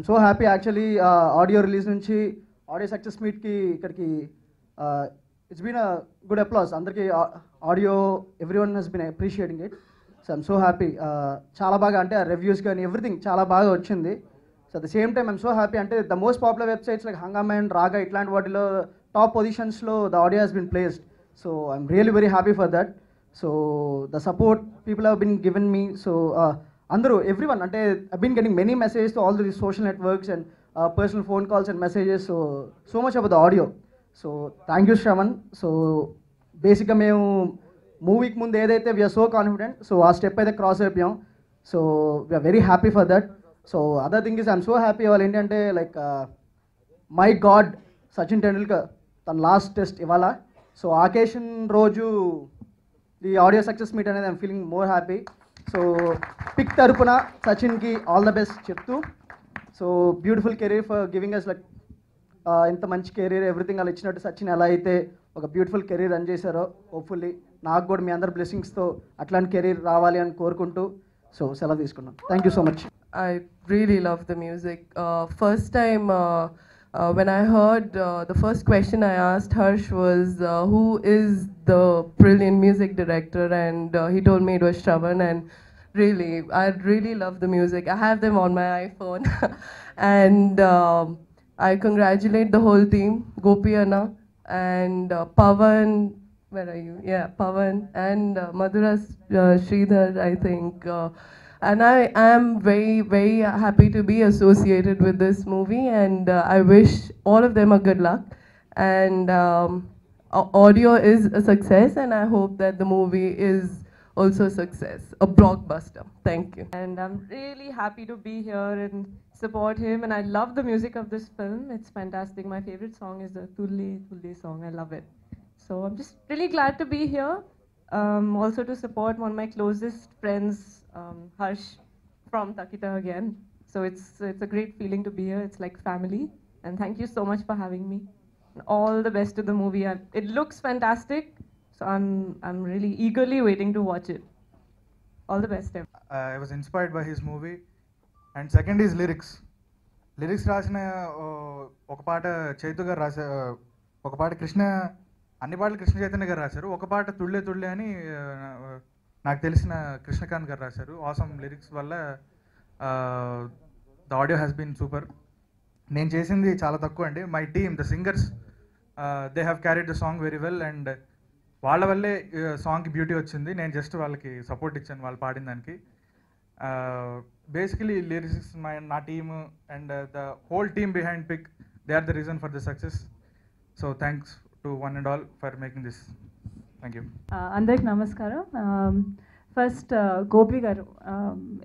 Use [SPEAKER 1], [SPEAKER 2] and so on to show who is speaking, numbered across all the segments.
[SPEAKER 1] So happy actually audio release నుంచి audio success మీట్కి ఇక్కడికి it's been a good applause అందరికీ audio everyone has been appreciating it so I'm so happy చాలా బాగా అంటే reviews కానీ ఎవ్రీథింగ్ చాలా బాగా వచ్చింది so at the same time I'm so happy అంటే the most popular websites like Hungama and Raaga ఇట్లాంటి వాటిలో టాప్ పొజిషన్స్లో the audio has been placed so I'm really very happy for that so the support people have been given me so అందరూ everyone అంటే I been getting many messages to all the social networks and personal phone calls and messages so much about the audio so thank you Shravan so బేసిక్గా మేము మూవీకి ముందు ఏదైతే we're so confident so ఆ step అయితే cross అయిపోయాం so we're very happy for that so other thing is I'm so happy వాళ్ళు ఏంటంటే like my God Sachin Tendulkar తన లాస్ట్ టెస్ట్ ఇవాళ సో ఆకేషన్ రోజు ది ఆడియో సక్సెస్ మీట్ అనేది I'm feeling more happy so pic తరపున సచిన్కి all the best చెప్తూ so beautiful career for giving us like ఇంత మంచి కెరీర్ ఎవ్రీథింగ్ అలా ఇచ్చినట్టు సచిన్ ఎలా అయితే ఒక బ్యూటిఫుల్ కెరీర్ రన్ చేశారో హోప్ఫుల్లీ నాకు కూడా మీ అందరి బ్లెస్సింగ్స్తో అట్లాంటి కెరీర్ రావాలి అని కోరుకుంటూ సో సెలవు తీసుకున్నాను thank you so much
[SPEAKER 2] I really love the music. First time when I heard the first question I asked Harsh was who is the brilliant music director, and he told me it was Shravan, and really I really love the music. I have them on my iPhone and I congratulate the whole team, Gopi Anna and Pavan, where are you? Yeah, Pavan and Madhura Sridhar, I think. And I am very, very happy to be associated with this movie, and I wish all of them a good luck. And audio is a success, and I hope that the movie is also a success, a blockbuster. Thank you.
[SPEAKER 3] And I'm really happy to be here and support him, and I love the music of this film. It's fantastic. My favorite song is the Tulli Tulli song. I love it. So I'm just really glad to be here. Also to support one of my closest friends, Harsh from Takita again. So it's a great feeling to be here. It's like family. And thank you so much for having me. And all the best to the movie. It looks fantastic. So I'm really eagerly waiting to watch it. All the best.
[SPEAKER 4] I was inspired by his movie. And second is lyrics. Lyrics రాసిన ఒక పాట చైతు గారు రాశారు, ఒక పాట కృష్ణ, అన్ని పాటలు కృష్ణ చైతన్య గారు రాశారు, ఒక పాట తుళ్ళే తుళ్ళే అని నాకు తెలిసిన కృష్ణకాంత్ గారు రాశారు. ఆసమ్ లిరిక్స్ వల్ల the audio has been super. నేను చేసింది చాలా తక్కువ అండి. My team the singers they have carried the song very well, and వాళ్ళ వల్లే సాంగ్కి బ్యూటీ వచ్చింది. నేను జస్ట్ వాళ్ళకి సపోర్ట్ ఇచ్చాను వాళ్ళు పాడిన దానికి. బేసికలీ లిరిక్స్ నా team and the whole team behind pic, they are the reason for the success. So thanks to one and all for making this. Thank you.
[SPEAKER 5] అందరికి నమస్కారం. ఫస్ట్ గోపి గారు,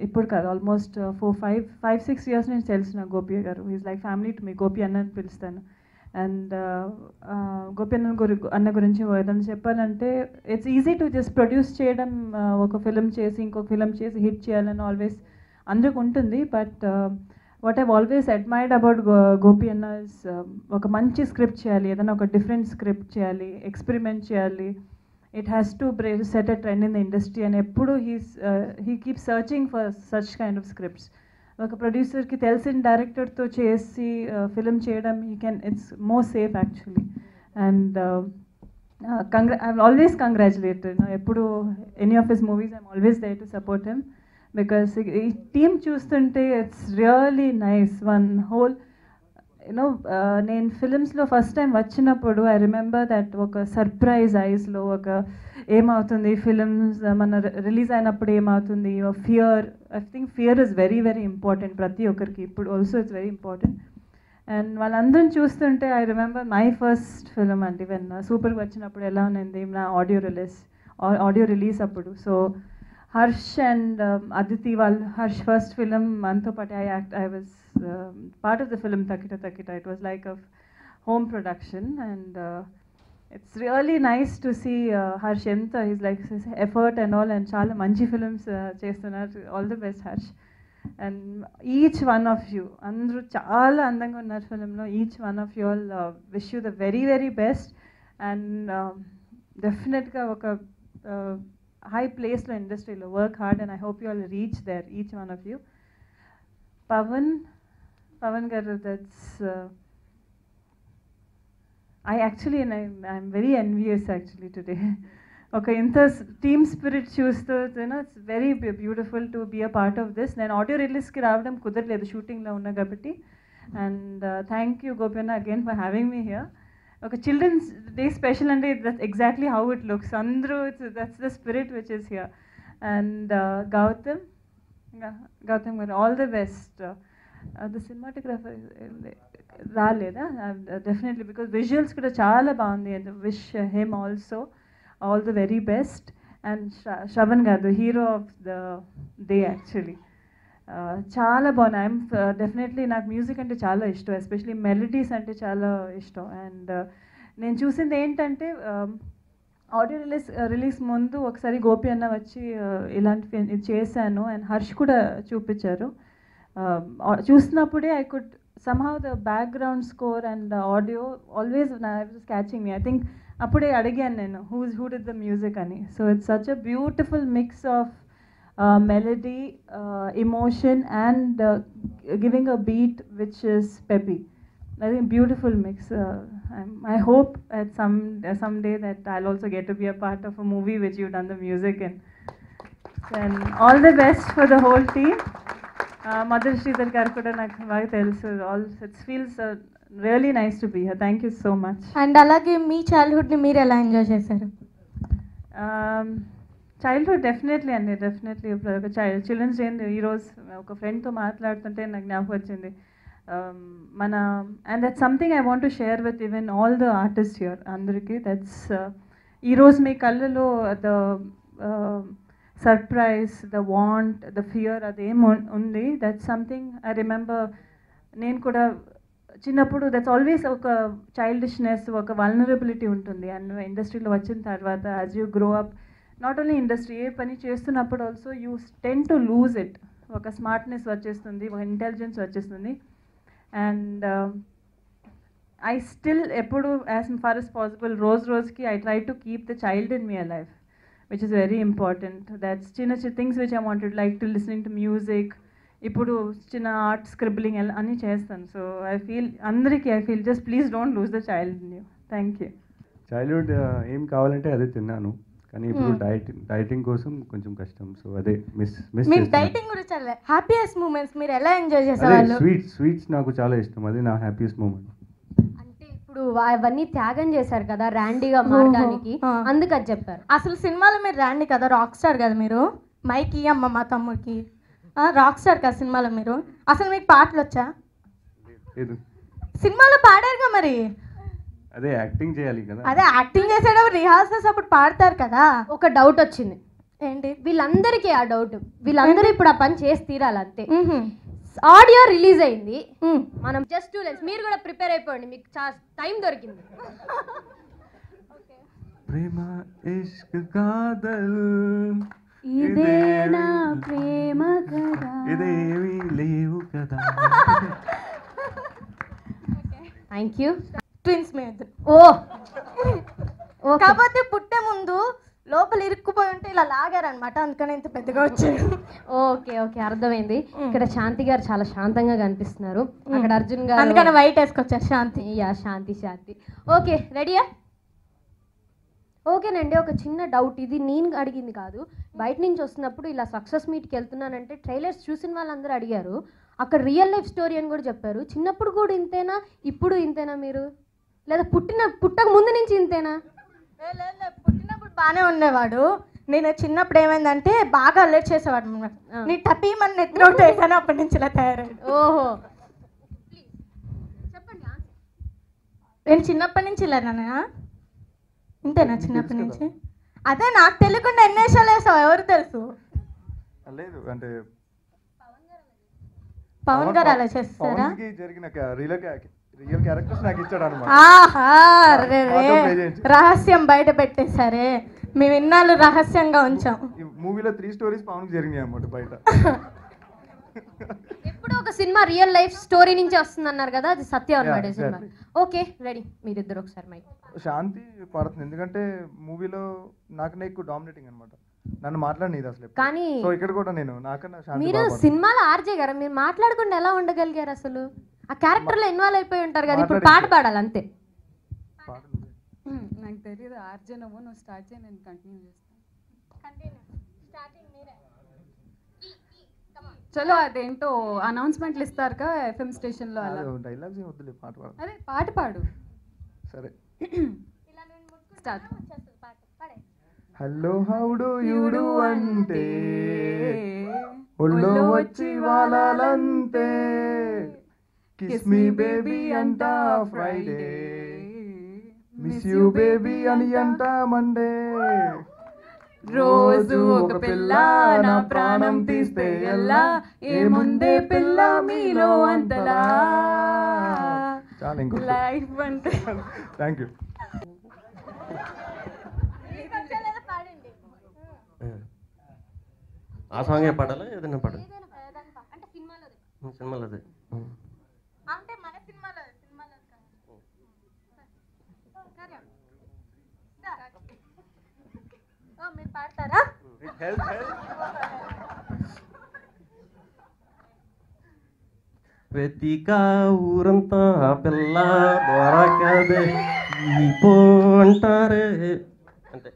[SPEAKER 5] ఇప్పుడు కాదు ఆల్మోస్ట్ 4-5-6 years నుంచి తెలిసిన గోపి గారు. Is like family to me. Gopi అన్న అని పిలుస్తాను. అండ్ గోపి అన్న గురించి ఏదైనా చెప్పాలంటే it's easy to just produce చేయడం, ఒక ఫిలిం చేసి ఇంకొక ఫిలిం చేసి హిట్ చేయాలని ఆల్వేస్ అందరికి ఉంటుంది. But what I've always admired about Gopi అన్న ఇస్ ఒక మంచి స్క్రిప్ట్ చేయాలి, ఏదైనా ఒక డిఫరెంట్ స్క్రిప్ట్ చేయాలి, ఎక్స్పెరిమెంట్ చేయాలి. It has to set a trend in the industry అని ఎప్పుడు he keep searching for such kind of scripts. ఒక ప్రొడ్యూసర్కి తెలిసిన డైరెక్టర్తో చేసి ఫిలిం చేయడం, it's more safe actually. And I'm always congratulated. ఎప్పుడు any of his movies I'm always there to support him, because ఈ టీమ్ చూస్తుంటే it's really nice. One whole you know, నేను ఫిలిమ్స్లో ఫస్ట్ టైం వచ్చినప్పుడు ఐ రిమెంబర్ దట్ ఒక surprise ఐస్లో ఒక ఏమవుతుంది films మన release అయినప్పుడు ఏమవుతుంది, fear. I think fear is very very important ప్రతి ఒక్కరికి. ఇప్పుడు also it's very important. And వాళ్ళందరిని చూస్తుంటే I remember my first film అండి, వెన్ సూపర్కి వచ్చినప్పుడు ఎలా ఉన్నది నా ఆడియో రిలీజ్ అప్పుడు. సో హర్ష్ అండ్ అదితి వాళ్ళు, హర్ష్ ఫస్ట్ ఫిలిం మనతో పాటు I was part of the film తకిట తకిట. It was like a home production. And it's really nice to see Harsh enta he's like his effort and all, and చాలా మంచి films చేస్తున్నారు. All the best Harsh. And each one of you, అందరూ చాలా అందంగా ఉన్నారు ఫిలింలో. Each one of you all wish you the very very best. And డెఫినెట్గా ఒక హై ప్లేస్లో ఇండస్ట్రీలో work hard, and I hope you all reach there, each one of you. Pavan, Pavan garu, that's I'm very envious actually today. Okay, inta team spirit చూస్తూ it's very beautiful to be a part of this. నేను audio రిలీజ్కి రావడం కుదరలేదు, షూటింగ్లో ఉన్నా కాబట్టి. And thank you Gopina again for having me here. Okay, Children's Day special and that's exactly how it looks. Andru, that's the spirit which is here. And Gautam, all the best. The cinematographer raleda definitely, because visuals kuda chaala baagundi, and wish him also all the very best. And Shravan garu, the hero of the day actually. చాలా బాగున్నాయి. I'm definitely నాకు music అంటే చాలా ఇష్టం, especially melodies అంటే చాలా ఇష్టం. And నేను చూసింది ఏంటంటే ఆడియో రిలీజ్ ముందు ఒకసారి గోపి అన్న వచ్చి ఇలాంటి ఇది చేశాను, అండ్ హర్ష్ కూడా చూపించారు. చూసినప్పుడే I could somehow the background score and the audio always was catching me. I think అప్పుడే అడిగాను నేను who did the music అని. So it's such a beautiful mix of melody, emotion, and giving a beat which is peppy. I think beautiful mix. I hope at someday that I'll also get to be a part of a movie which you've done the music in. And all the best for the whole team. Mother Sridhar garu kuda నాకు బాగా తెలుసు. It feels really nice to be here. Thank you so much.
[SPEAKER 6] And అలాగే మీ childhood ని మీరు ఎలా enjoy చేశారు?
[SPEAKER 5] Childhood definitely అండి, definitely. ఒక చిల్డ్రన్స్ డే ఈరోజు ఒక ఫ్రెండ్తో మాట్లాడుతుంటే నాకు జ్ఞాపకం వచ్చింది మన, and that's something I want to share with even all the artist here అందరికీ. దట్స్ ఈరోజు మీ కళ్ళలో the surprise, the want, the fear అదేం ఉంది. That's something I remember. నేను కూడా చిన్నప్పుడు దట్స్ ఆల్వేస్ ఒక చైల్డిష్నెస్, ఒక వల్నరబిలిటీ ఉంటుంది. అండ్ ఇండస్ట్రీలో వచ్చిన తర్వాత as you grow up, not only industry, ఏ పని చేస్తున్నప్పుడు also you tend to lose it. ఒక స్మార్ట్నెస్ వచ్చేస్తుంది, ఒక ఇంటెలిజెన్స్ వచ్చేస్తుంది. అండ్ ఐ స్టిల్ ఎప్పుడు యాజ్ ఫార్ as పాసిబుల్ రోజుకి I try to keep the child in me life, which is very important. That's చిన్న things which I wanted like to listening to music, ఇప్పుడు చిన్న art scribbling అన్నీ చేస్తాను. So I feel just please don't lose the child in you. Thank you.
[SPEAKER 7] Childhood ఏం కావాలంటే అదే తిన్నాను, కానీ ఇప్పుడు డైటింగ్ కోసం కొంచెం కష్టం. సో అదే మిస్
[SPEAKER 6] మీరు డైటింగ్ గురించి హ్యాపీయెస్ట్ మూమెంట్స్ మీరు ఎలా ఎంజాయ్ చేసేవాళ్ళు?
[SPEAKER 7] స్వీట్స్ నాకు చాలా ఇష్టం, అది నా హ్యాపీయెస్ట్ మూమెంట్.
[SPEAKER 8] అంటే ఇప్పుడు అవన్నీ త్యాగం చేశారు కదా ర్యాండీగా మారడానికి, అందుకు అది చెప్పారు.
[SPEAKER 6] అసలు సినిమాలో మీరు ర్యాండీ కదా, రాక్ స్టార్ కదా మీరు. మైకి అమ్మ మా తమ్ముడికి రాక్ స్టార్ కదా సినిమాలో మీరు. అసలు మీకు పాటలు వచ్చా? సినిమాలో పాడారుగా మరి.
[SPEAKER 7] అదే యాక్టింగ్ చేయాలి కదా.
[SPEAKER 6] అదే యాక్టింగ్ చేసేటప్పుడు రిహార్సల్స్ అప్పుడు పాడతారు కదా.
[SPEAKER 8] ఒక డౌట్ వచ్చింది
[SPEAKER 6] ఏంటి?
[SPEAKER 8] వీళ్ళందరికీ ఆ డౌట్, వీళ్ళందరూ ఇప్పుడు ఆ పని చేసి తీరాలంతే. ఆడియో రిలీజ్ అయింది, మనం జస్ట్ 2 days, మీరు కూడా ప్రిపేర్ అయిపోండి, మీకు టైం దొరికింది.
[SPEAKER 7] ప్రేమ ఇష్క్ కాదల్
[SPEAKER 5] ఇదేనా ప్రేమ కదా,
[SPEAKER 7] ఇదేమీ లేవు కదా.
[SPEAKER 8] Thank you.
[SPEAKER 6] ట్విన్స్ మీద
[SPEAKER 8] ఓ
[SPEAKER 6] కాకపోతే పుట్టే ముందు లోపల ఇరుక్కుపోయి ఉంటే ఇలా లాగారనమాట, అందుకని ఇంత పెద్దగా వచ్చాడు.
[SPEAKER 8] ఓకే ఓకే అర్థమైంది. ఇక్కడ శాంతి గారు చాలా శాంతంగా కనిపిస్తున్నారు, అక్కడ అర్జున్ గారు
[SPEAKER 6] అందుకని వైట్ వేసుకొచ్చారు. శాంతి.
[SPEAKER 8] యా శాంతి. ఓకే రెడీయా? ఓకేనండి. ఒక చిన్న డౌట్, ఇది నేను అడిగింది కాదు, బయట నుంచి వస్తున్నప్పుడు ఇలా సక్సెస్ మీట్కి వెళ్తున్నానంటే ట్రైలర్స్ చూసిన వాళ్ళందరూ అడిగారు, అక్కడ రియల్ లైఫ్ స్టోరీ అని కూడా చెప్పారు. చిన్నప్పుడు కూడా ఇంతేనా, ఇప్పుడు ఇంతేనా మీరు, లేదా పుట్టక ముందు నుంచి ఇంతేనా?
[SPEAKER 6] పుట్టినప్పుడు బాగానే ఉండేవాడు. నేను చిన్నప్పుడు ఏమైందంటే బాగా అలర్ట్ చేసేవాడు. నీ టపీమని నెత్తినోట్ వేసాను, అప్పటి నుంచి ఇలా తయారయ్యాడు.
[SPEAKER 8] ఓహో
[SPEAKER 6] నేను చిన్నప్పటి నుంచి ఇలానా? ఇంతేనా చిన్నప్పటి నుంచి? అదే నాకు తెలియకుండా ఎన్ని వేషాలు వేసావు ఎవరు తెలుసు?
[SPEAKER 7] లేదు అంటే
[SPEAKER 6] పవన్ గారు అలా చేస్తారా?
[SPEAKER 7] జరిగిన రియల్ క్యారెక్టర్స్ నాకు ఇచ్చాడు అన్నమాట.
[SPEAKER 6] ఆహా రహస్యం బయట పెట్టేశారే, మేము ఇన్నాళ్ళు రహస్యంగా ఉంచాం.
[SPEAKER 7] ఈ మూవీలో 3 stories పవన్ జరిగినాయి అన్నమాట బయట.
[SPEAKER 8] ఎప్పుడు ఒక సినిమా రియల్ లైఫ్ స్టోరీ నుంచి వస్తుంది అన్నారు కదా, అది సత్యం అన్నమాట సినిమా. ఓకే రెడీ, మీరిద్దరు ఒకసారి మైక్.
[SPEAKER 7] శాంతి పడుతుంది ఎందుకంటే మూవీలో నాకు ఎక్కువ డామినేటింగ్ అనమాట, నన్ను మాట్లాడనీది అసలు.
[SPEAKER 8] కానీ
[SPEAKER 7] సో ఇక్కడ కూడా నేను నాకన్నా శాంతి
[SPEAKER 8] మీరు సినిమాలో ఆర్జే గారు, మీరు మాట్లాడకుండా ఎలా ఉండగలిగారు అసలు? ఆ క్యారెక్టర్లో ఇన్వాల్వ్ అయిపోయి ఉంటారు కదా, ఇప్పుడు పాట పాడాలి అంతే.
[SPEAKER 9] నాకు తెలియదు ఆర్జే నువ్వు స్టార్ట్ చేయి, నేను కంటిన్యూ చేస్తాను. చలో అదేంటో అనౌన్స్మెంట్లు ఇస్తారుగా ఎఫ్ఎం స్టేషన్లో అలా.
[SPEAKER 10] డైలాగ్స్ ఏం వద్దులే, పాట పాడు.
[SPEAKER 9] అదే పాట పాడు.
[SPEAKER 10] సరే.
[SPEAKER 9] Start.
[SPEAKER 10] Hello how do you do అంటే ఒళ్ళో వచ్చి వాలాలంతే, కిస్ మీ బేబీ అంట ఫ్రైడే, మిస్ యూ బేబీ అని అంట మండే,
[SPEAKER 9] రోజు ఒక పిల్ల నా ప్రాణం తీస్తే ఎలా, ఏముందే పిల్ల మీలో అంతలా,
[SPEAKER 10] చాలా ఇంకో
[SPEAKER 9] లైఫ్ అంటే.
[SPEAKER 10] Thank you.
[SPEAKER 11] ఆ సాంగే పాడాలా ఏదైనా పాడాలి? సినిమాలో అదే.
[SPEAKER 6] అంటే మన సినిమాలో మీరు పాడతారా?
[SPEAKER 11] వెతికా ఊరంతా పిల్ల దొరకదే ఈ పో అంటారే అంటే.